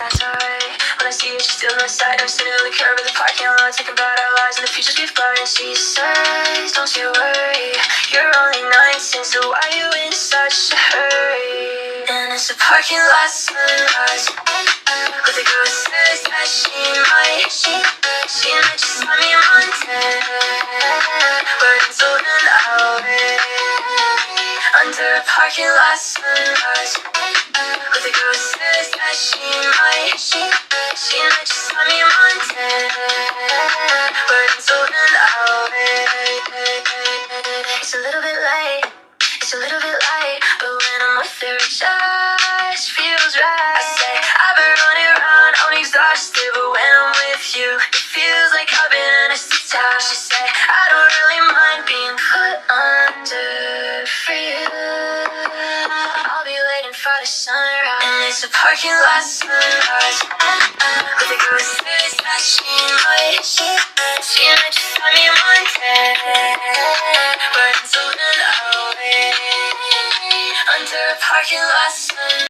that's alright. When I see you, she's still on my side. I'm sitting on the curb of the parking lot, thinking about our lives and the futures we've got. And she says, don't you worry, you're only 19, so why you in such a hurry? And it's a parking lot sunrise, with a girl who says that she might just let me Monday. We're until an hour under a parking lot sunrise, with a girl who says that she might just let me Monday. We're until an hour. It's a little bit late, it's a little bit light, but when I'm with her, it just feels right. I say I've been running around, I'm exhausted, but when I'm with you, it feels like I've been anesthetized. She say I don't really mind being put under for you. I'll be waiting for the sunrise, and it's a parking lot sunrise, with a girl who says that she might just let me Monday. We're until an hour under a parking lot sunrise.